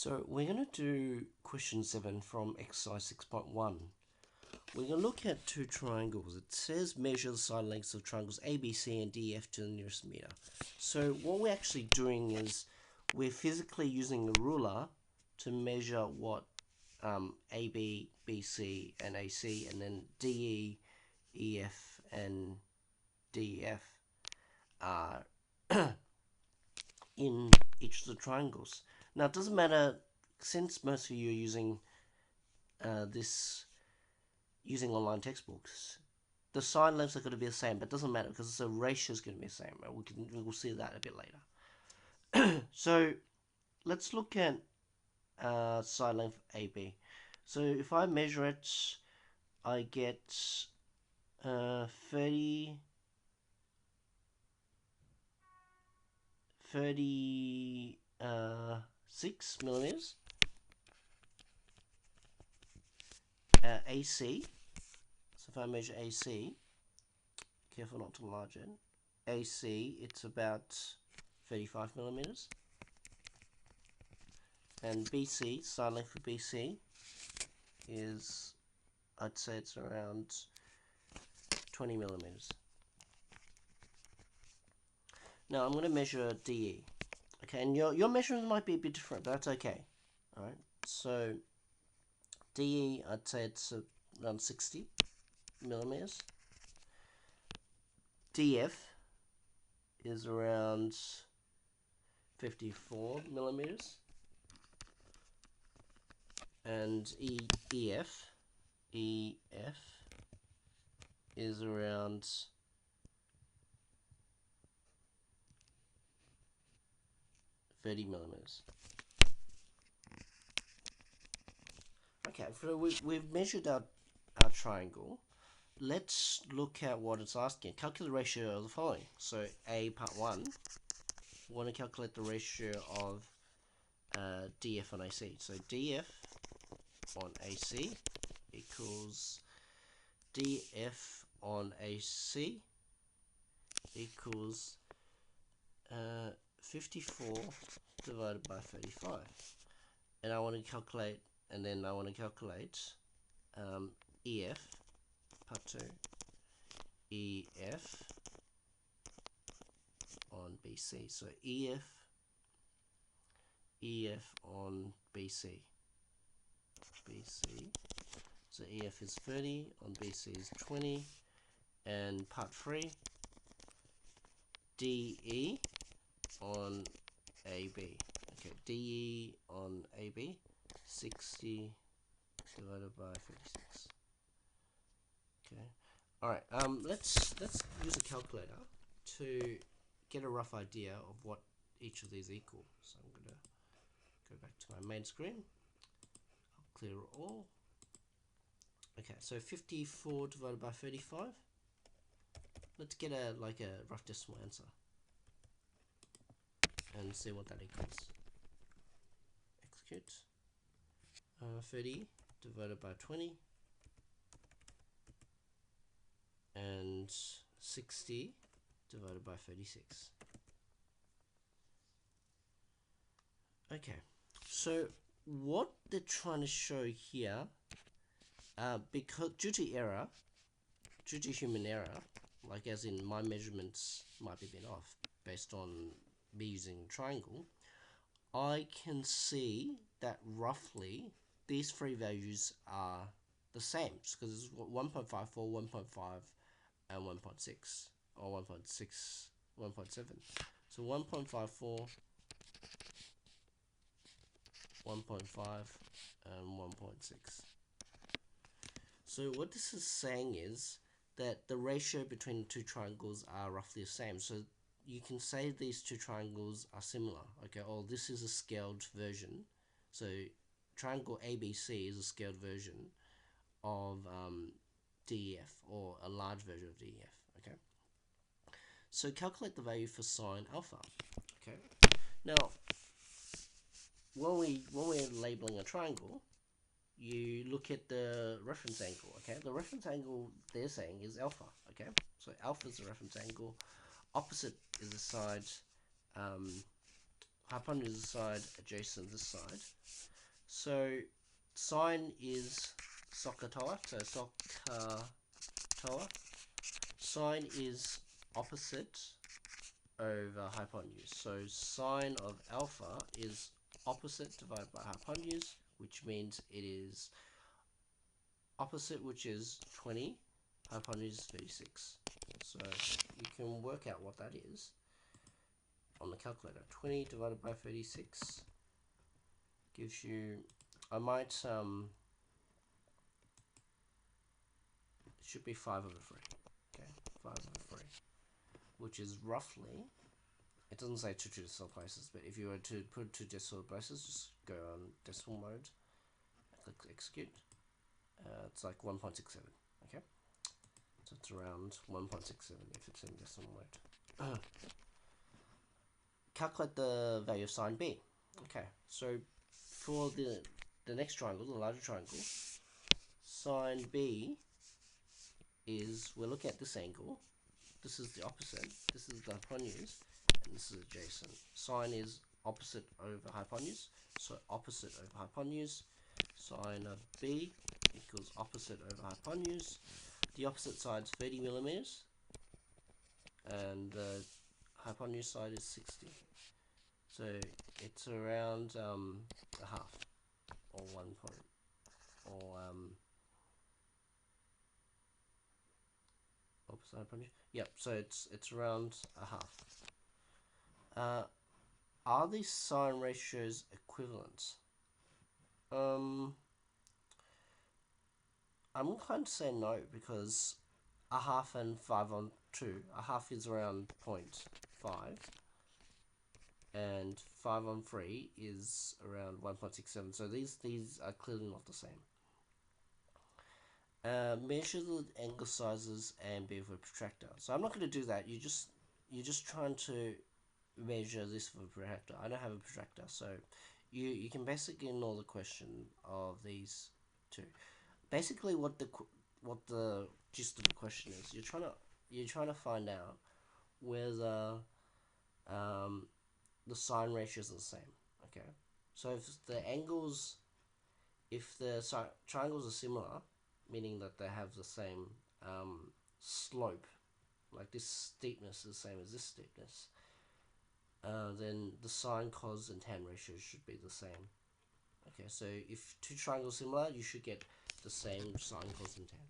So we're going to do question 7 from exercise 6.1. We're going to look at two triangles. It says measure the side lengths of triangles ABC and DF to the nearest meter. So what we're actually doing is we're physically using a ruler to measure what AB, BC and AC, and then DE, EF and DF are in each of the triangles. Now it doesn't matter, since most of you are using using online textbooks, the side lengths are going to be the same, but it doesn't matter because the ratio is going to be the same. We'll see that a bit later. So let's look at side length AB. So if I measure it, I get 36 millimeters. AC, so if I measure AC, careful not to enlarge it, AC, it's about 35 millimeters. And BC, side length for BC, is, I'd say it's around 20 millimeters. Now I'm going to measure DE. Okay, and your measurements might be a bit different, but that's okay. Alright, so DE, I'd say it's around 60 millimeters. DF is around 54 millimeters. And EF is around 30 millimeters. Okay, so we've measured our triangle. Let's look at what it's asking. Calculate the ratio of the following. So A part 1, we want to calculate the ratio of DF on AC. So DF on AC equals DF on AC equals 54 divided by 35. And I want to calculate, EF part 2, EF on BC. So EF on BC. So EF is 30, on BC is 20, and part 3, DE on AB. Okay, DE on AB, 60 divided by 56. Okay, all right. Let's use a calculator to get a rough idea of what each of these equal. So I'm gonna go back to my main screen. I'll clear it all. Okay, so 54 divided by 35. Let's get a rough decimal answer and see what that equals. Execute. 30 divided by 20 and 60 divided by 36. Okay, so what they're trying to show here, because due to human error, like as in my measurements might be a bit off based on me using a triangle, I can see that roughly these three values are the same, because it's 1.54, 1.5, and 1.6, or 1.6, 1.7. So 1.54, 1.5, and 1.6. So what this is saying is that the ratio between the two triangles are roughly the same. So you can say these two triangles are similar. Okay, or this is a scaled version. So triangle ABC is a scaled version of DEF, or a large version of DEF. Okay, so calculate the value for sine alpha. Okay, now when we're labeling a triangle, you look at the reference angle. Okay, the reference angle they're saying is alpha. Okay, so alpha is the reference angle, opposite is the side hypotenuse side adjacent this side. So sine is SOHCAHTOA, so SOHCAHTOA. Sine is opposite over hypotenuse. So sine of alpha is opposite divided by hypotenuse, which means it is opposite, which is 20, hypotenuse is 36. So you can work out what that is on the calculator. 20 divided by 36 gives you, I might, it should be 5 over 3. Okay, 5 over 3, which is roughly, it doesn't say two decimal places, but if you were to put two decimal places, just go on decimal mode, click execute. It's like 1.67. Okay, so it's around 1.67 if it's in decimal mode. Calculate the value of sine B. Okay, so for the next triangle, the larger triangle, sine B is, we're looking at this angle. This is the opposite. This is the hypotenuse, and this is adjacent. Sine is opposite over hypotenuse, so opposite over hypotenuse. Sine of B equals opposite over hypotenuse. The opposite side is 30 millimeters, and the hypotenuse side is 60. So it's around a half, or 1 point, or opposite hypotenuse. Yep. So it's around a half. Are these sine ratios equivalent? I'm inclined to say no, because a half and 5 on 2, a half is around 0.5, and 5 on 3 is around 1.67. So these are clearly not the same. Measure the angle sizes and be with a protractor. So I'm not going to do that. You're just trying to measure this with a protractor. I don't have a protractor, so you can basically ignore the question of these two. Basically, what the gist of the question is, you're trying to find out whether the sine ratios are the same. Okay, so if the triangles are similar, meaning that they have the same slope, like this steepness is the same as this steepness, then the sine, cos, and tan ratios should be the same. Okay, so if two triangles are similar, you should get the same sine, cos, and tan.